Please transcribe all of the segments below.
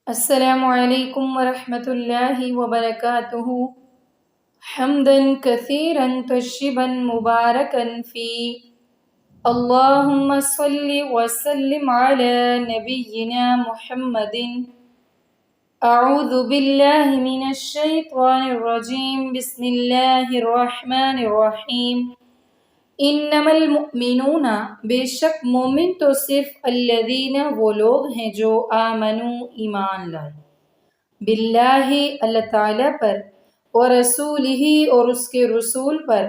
السلام علیکم ورحمۃ اللہ وبرکاتہ حمدا کثیرا طیبا مبارکا فی اللہم صلی وسلم علی نبینا محمد اعوذ باللہ من الشیطان الرجیم بسم اللہ الرحمن الرحیم انما المؤمنون بے شک مومن تو صرف الذین وہ لوگ ہیں جو آمنوا ایمان لائے باللہ اللہ تعالیٰ پر ورسولہ اور اس کے رسول پر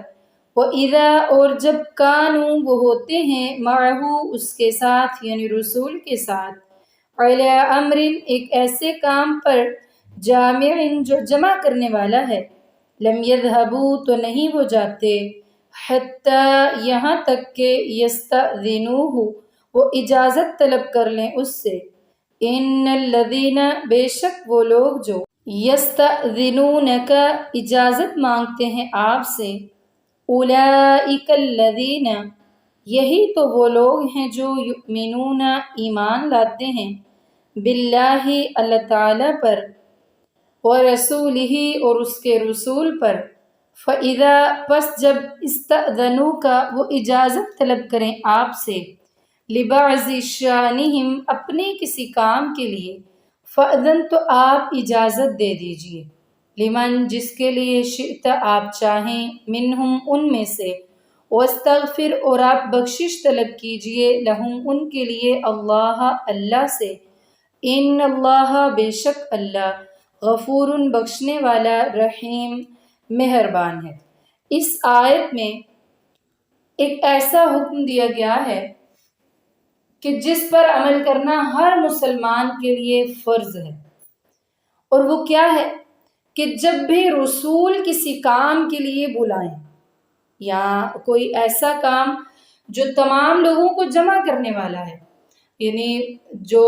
وَإِذَا اور جب کانوا وہ ہوتے ہیں معہ اس کے ساتھ یعنی رسول کے ساتھ علی امر ایک ایسے کام پر جامع جو جمع کرنے والا ہے لم یذهبوا تو نہیں وہ جاتے حتی یہاں تک کہ یستأذنوہ وہ اجازت طلب کر لیں اس سے ان الذین بے شک وہ لوگ جو یستأذنونک اجازت مانگتے ہیں آپ سے اولئک الذین یہی تو وہ لوگ ہیں جو یؤمنون ایمان لاتے ہیں باللہ اللہ تعالیٰ پر ورسولہ اور اس کے رسول پر فَإِذَا پس جب استأذنوک وہ اجازت طلب کریں آپ سے لبعض شانہم اپنے کسی کام کے لیے فأذن تو آپ اجازت دے دیجئے لمن جس کے لیے شئت آپ چاہیں منہم ان میں سے واستغفر اور آپ بخشش طلب کیجئے لہم ان کے لیے اللہ سے ان اللہ بے شک اللہ غفور بخشنے والا رحیم مہربان ہے۔ اس آیت میں ایک ایسا حکم دیا گیا ہے کہ جس پر عمل کرنا ہر مسلمان کے لیے فرض ہے، اور وہ کیا ہے کہ جب بھی رسول کسی کام کے لیے بلائیں یا کوئی ایسا کام جو تمام لوگوں کو جمع کرنے والا ہے، یعنی جو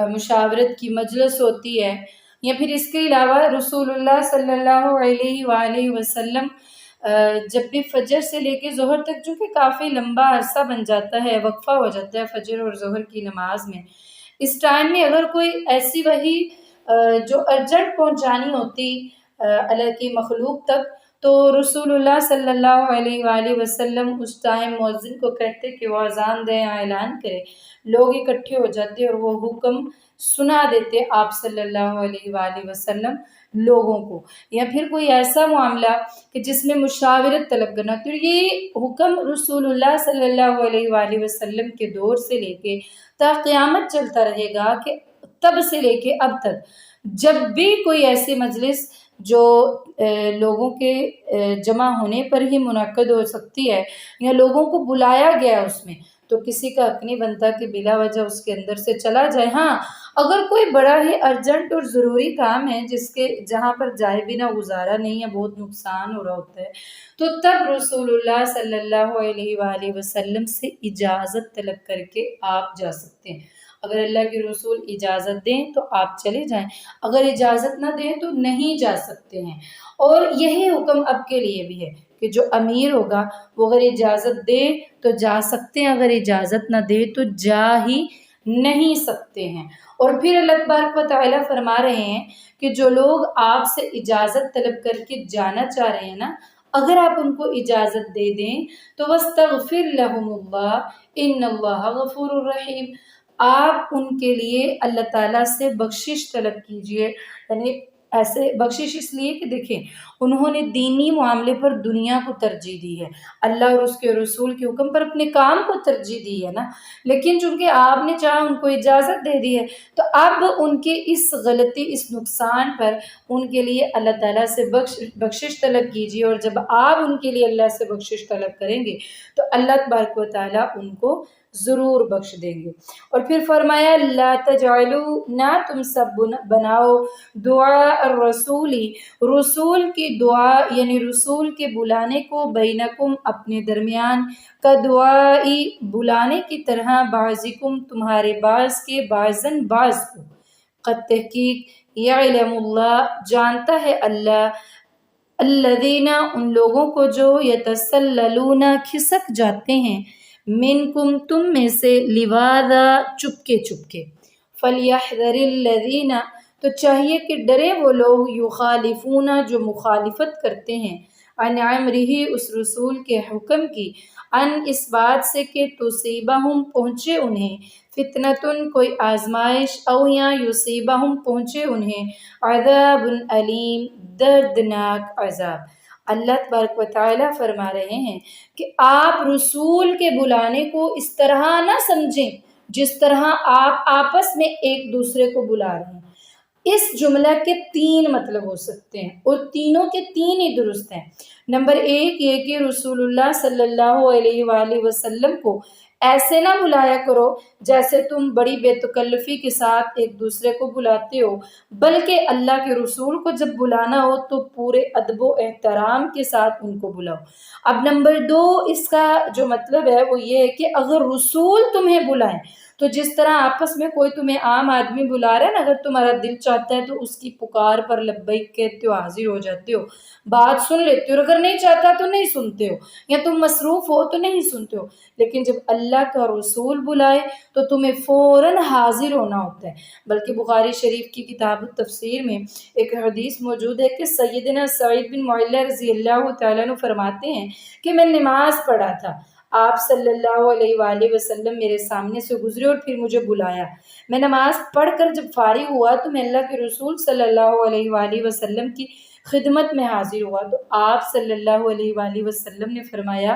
مشاورت کی مجلس ہوتی ہے، یا پھر اس کے علاوہ رسول اللہ صلی اللہ علیہ وآلہ وسلم جب بھی فجر سے لے کے ظہر تک، جو کہ کافی لمبا عرصہ بن جاتا ہے، وقفہ ہو جاتا ہے فجر اور ظہر کی نماز میں، اس ٹائم میں اگر کوئی ایسی وحی جو ارجنٹ پہنچانی ہوتی اللہ کی مخلوق تک، تو رسول اللہ صلی اللہ علیہ وآلہ وسلم اس ٹائم مؤذن کو کہتے کہ وہ اذان دے یا اعلان کرے، لوگ اکٹھے ہو جاتے اور وہ حکم سنا دیتے آپ صلی اللہ علیہ وآلہ وسلم لوگوں کو، یا پھر کوئی ایسا معاملہ کہ جس میں مشاورت طلب کرنا، تو یہ حکم رسول اللہ صلی اللہ علیہ وآلہ وسلم کے دور سے لے کے تا قیامت چلتا رہے گا، کہ تب سے لے کے اب تک جب بھی کوئی ایسی مجلس جو لوگوں کے جمع ہونے پر ہی منعقد ہو سکتی ہے یا لوگوں کو بلایا گیا اس میں، تو کسی کا حق نہیں بنتا کہ بلا وجہ اس کے اندر سے چلا جائے۔ ہاں، اگر کوئی بڑا ہی ارجنٹ اور ضروری کام ہے جس کے جہاں پر جائے بنا گزارا نہیں ہے، بہت نقصان ہو رہا ہوتا ہے، تو تب رسول اللہ صلی اللہ علیہ وآلہ وسلم سے اجازت طلب کر کے آپ جا سکتے ہیں۔ اگر اللہ کے رسول اجازت دیں تو آپ چلے جائیں، اگر اجازت نہ دیں تو نہیں جا سکتے ہیں۔ اور یہی حکم اب کے لیے بھی ہے کہ جو امیر ہوگا وہ اگر اجازت دے تو جا سکتے ہیں، اگر اجازت نہ دے تو جا ہی نہیں سکتے ہیں۔ اور پھر اللہ تبارک و تعالیٰ فرما رہے ہیں کہ جو لوگ آپ سے اجازت طلب کر کے جانا چاہ رہے ہیں نا، اگر آپ ان کو اجازت دے دیں تو وَاسْتَغْفِرْ لَهُمُ اللَّهُ إِنَّ اللَّهَ غَفُورٌ رَحِيمٌ، آپ ان کے لیے اللہ تعالیٰ سے بخشش طلب کیجئے، یعنی ایسے بخشش اس لیے کہ دیکھیں انہوں نے دینی معاملے پر دنیا کو ترجیح دی ہے، اللہ اور اس کے رسول کے حکم پر اپنے کام کو ترجیح دی ہے نا، لیکن چونکہ آپ نے چاہا ان کو اجازت دے دی ہے، تو اب ان کے اس غلطی اس نقصان پر ان کے لیے اللہ تعالیٰ سے بخشش طلب کیجیے، اور جب آپ ان کے لیے اللہ سے بخشش طلب کریں گے تو اللہ تبارک و تعالیٰ ان کو ضرور بخش دیں گے۔ اور پھر فرمایا لا تجعلوا، نہ تم سب بناؤ دعا الرسول، رسول کی دعا یعنی رسول کے بلانے کو بینکم اپنے درمیان کا دعائی بلانے کی طرح بعضکم تمہارے بعض کے بعضاً بعض کو، قد تحقیق یعلم اللہ جانتا ہے اللہ الذین ان لوگوں کو جو یتسللون کھسک جاتے ہیں منکم تم میں سے لواذا چپکے چپکے، فلیحذر الذین تو چاہیے کہ ڈرے وہ لوگ یخالفون جو مخالفت کرتے ہیں عن امرہ اس رسول کے حکم کی، ان اس بات سے کہ تصیبہم پہنچے انہیں فتنتن کوئی آزمائش، او یا یصیبہم پہنچے انہیں عذاب علیم دردناک عذاب۔ اللہ تبارک و تعالیٰ فرما رہے ہیں کہ آپ رسول کے بلانے کو اس طرح نہ سمجھیں جس طرح آپ آپس میں ایک دوسرے کو بلا رہے ہیں۔ اس جملہ کے 3 مطلب ہو سکتے ہیں اور تینوں کے 3 ہی درست ہیں۔ نمبر 1 یہ کہ رسول اللہ صلی اللہ علیہ وآلہ وسلم کو ایسے نہ بلایا کرو جیسے تم بڑی بے تکلفی کے ساتھ ایک دوسرے کو بلاتے ہو، بلکہ اللہ کے رسول کو جب بلانا ہو تو پورے ادب و احترام کے ساتھ ان کو بلاؤ۔ اب نمبر 2 اس کا جو مطلب ہے وہ یہ ہے کہ اگر رسول تمہیں بلائیں تو جس طرح آپس میں کوئی تمہیں عام آدمی بلا رہا ہے نا، اگر تمہارا دل چاہتا ہے تو اس کی پکار پر لبیک کہتے ہو، حاضر ہو جاتے ہو، بات سن لیتے ہو، اگر نہیں چاہتا تو نہیں سنتے ہو، یا تم مصروف ہو تو نہیں سنتے ہو۔ لیکن جب اللہ کا رسول بلائے تو تمہیں فوراً حاضر ہونا ہوتا ہے۔ بلکہ بخاری شریف کی کتاب التفسیر میں ایک حدیث موجود ہے کہ سیدنا سعید بن معلہ رضی اللہ تعالیٰ عنہ فرماتے ہیں کہ میں نماز پڑھا تھا، آپ صلی اللہ علیہ وآلہ وسلم میرے سامنے سے گزرے اور پھر مجھے بلایا۔ میں نماز پڑھ کر جب فارغ ہوا تو میں اللہ کے رسول صلی اللہ علیہ وآلہ وسلم کی خدمت میں حاضر ہوا، تو آپ صلی اللہ علیہ وآلہ وسلم نے فرمایا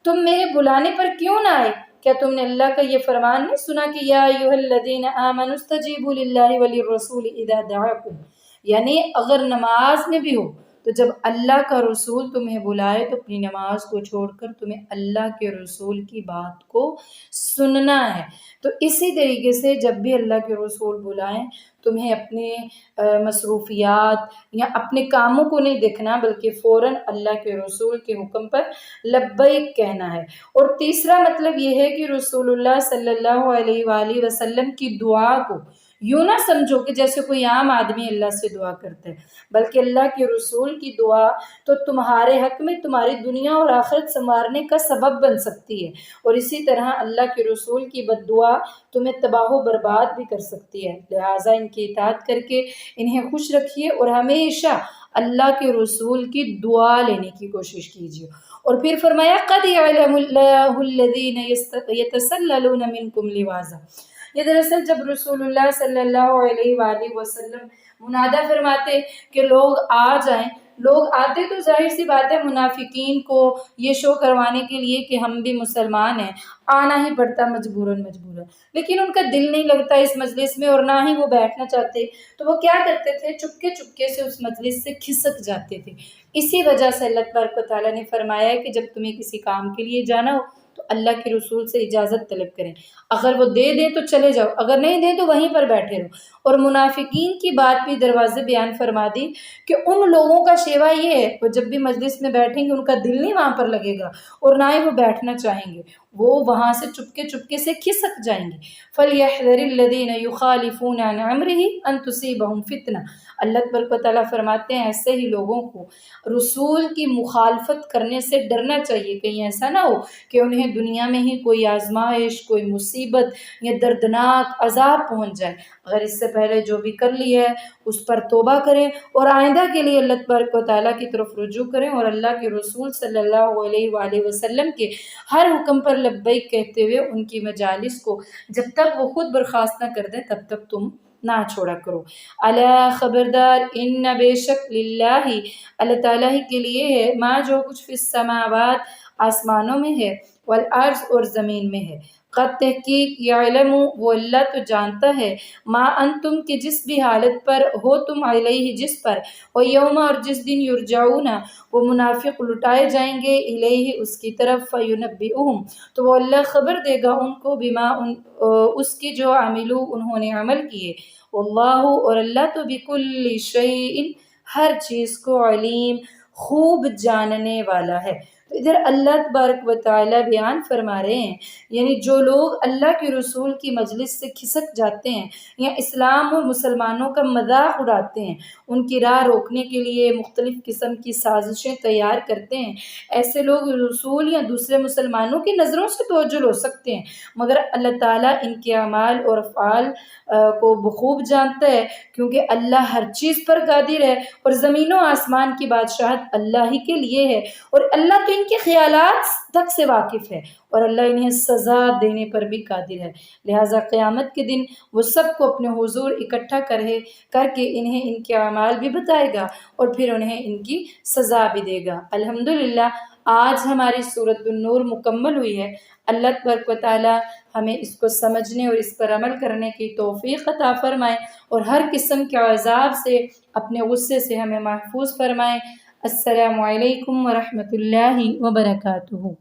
تم میرے بلانے پر کیوں نہ آئے؟ کیا تم نے اللہ کا یہ فرمان نہیں سنا کہ یا ایھا الذین آمنوا استجیبوا للہ وللرسول اذا دعاکم؟ یعنی اگر نماز میں بھی ہو تو جب اللہ کا رسول تمہیں بلائے تو اپنی نماز کو چھوڑ کر تمہیں اللہ کے رسول کی بات کو سننا ہے۔ تو اسی طریقے سے جب بھی اللہ کے رسول بلائیں تمہیں اپنے مصروفیات یا اپنے کاموں کو نہیں دیکھنا، بلکہ فوراً اللہ کے رسول کے حکم پر لبیک کہنا ہے۔ اور تیسرا مطلب یہ ہے کہ رسول اللہ صلی اللہ علیہ وآلہ وسلم کی دعا کو یوں نہ سمجھو کہ جیسے کوئی عام آدمی اللہ سے دعا کرتا ہے، بلکہ اللہ کے رسول کی دعا تو تمہارے حق میں تمہاری دنیا اور آخرت سنوارنے کا سبب بن سکتی ہے، اور اسی طرح اللہ کے رسول کی بد دعا تمہیں تباہ و برباد بھی کر سکتی ہے۔ لہٰذا ان کی اطاعت کر کے انہیں خوش رکھیے اور ہمیشہ اللہ کے رسول کی دعا لینے کی کوشش کیجیے۔ اور پھر فرمایا قد یعلم اللہ الذین یتسللون منکم لواذا۔ یہ دراصل جب رسول اللہ صلی اللہ علیہ وآلہ وسلم منادہ فرماتے کہ لوگ آ جائیں، لوگ آتے تو ظاہر سی بات ہے منافقین کو یہ شو کروانے کے لیے کہ ہم بھی مسلمان ہیں، آنا ہی پڑتا مجبوراً، لیکن ان کا دل نہیں لگتا اس مجلس میں اور نہ ہی وہ بیٹھنا چاہتے، تو وہ کیا کرتے تھے؟ چپکے چپکے سے اس مجلس سے کھسک جاتے تھے۔ اسی وجہ سے اللہ تبارک و تعالیٰ نے فرمایا ہے کہ جب تمہیں کسی کام کے لیے جانا ہو تو اللہ کے رسول سے اجازت طلب کریں، اگر وہ دے دیں تو چلے جاؤ، اگر نہیں دیں تو وہیں پر بیٹھے رہو۔ اور منافقین کی بات بھی دروازے بیان فرما دی کہ ان لوگوں کا شیوا یہ ہے وہ جب بھی مجلس میں بیٹھیں گے ان کا دل نہیں وہاں پر لگے گا اور نہ ہی وہ بیٹھنا چاہیں گے، وہ وہاں سے چپکے چپکے سے کھسک جائیں گے۔ فَلْيَحْذَرِ الَّذِينَ يُخَالِفُونَ عَنْ أَمْرِهِ أَن تُصِيبَهُمْ فِتْنَةٌ۔ اللہ تبارک و تعالیٰ فرماتے ہیں ایسے ہی لوگوں کو رسول کی مخالفت کرنے سے ڈرنا چاہیے، کہیں ایسا نہ ہو کہ انہیں دنیا میں ہی کوئی آزمائش، کوئی مصیبت یا دردناک عذاب پہنچ جائے۔ اگر اس سے پہلے جو بھی کر لی ہے اس پر توبہ کریں اور آئندہ کے لیے اللہ تبارک و تعالیٰ کی طرف رجوع کریں، اور اللہ کے رسول صلی اللہ علیہ وآلہ وسلم کے ہر حکم پر لبیک کہتے ہوئے ان کی مجالس کو جب تک وہ خود برخاست نہ کر دیں تب تک تم نہ چھوڑا کرو۔ الا خبردار ان بے شک للہ اللہ تعالیٰ ہی کے لیے ہے ما جو کچھ فی السماوات آسمانوں میں ہے، والارض اور زمین میں ہے۔ قد تحقیق یعلم وہ اللہ تو جانتا ہے ما انتم کہ جس بھی حالت پر ہو تم علیہ جس پر، و یوم اور جس دن یرجعون وہ منافق لٹائے جائیں گے الیہ اس کی طرف، فینبئہم تو وہ اللہ خبر دے گا ان کو بما اس کی جو عملو انہوں نے عمل کیے، واللہ اور اللہ تو بکل شیء ہر چیز کو علیم خوب جاننے والا ہے۔ تو ادھر اللہ تبارک و تعالیٰ بیان فرما رہے ہیں، یعنی جو لوگ اللہ کے رسول کی مجلس سے کھسک جاتے ہیں یا اسلام اور مسلمانوں کا مذاق اڑاتے ہیں، ان کی راہ روکنے کے لیے مختلف قسم کی سازشیں تیار کرتے ہیں، ایسے لوگ رسول یا دوسرے مسلمانوں کی نظروں سے توجہ ہو سکتے ہیں، مگر اللہ تعالیٰ ان کے اعمال اور افعال کو بخوب جانتا ہے، کیونکہ اللہ ہر چیز پر قادر ہے اور زمین و آسمان کی بادشاہت اللہ ہی کے لیے ہے، اور اللہ تو ان کے خیالات تک سے واقف ہے، اور اللہ انہیں سزا دینے پر بھی قادر ہے، لہٰذا قیامت کے دن وہ سب کو اپنے حضور اکٹھا کر کے انہیں ان کے اعمال بھی بتائے گا اور پھر انہیں ان کی سزا بھی دے گا۔ الحمدللہ آج ہماری سورۃ النور مکمل ہوئی ہے۔ اللہ تبارک و تعالیٰ ہمیں اس کو سمجھنے اور اس پر عمل کرنے کی توفیق عطا فرمائے اور ہر قسم کے عذاب سے، اپنے غصے سے ہمیں محفوظ فرمائے۔ السلام علیکم ورحمۃ اللہ وبرکاتہ۔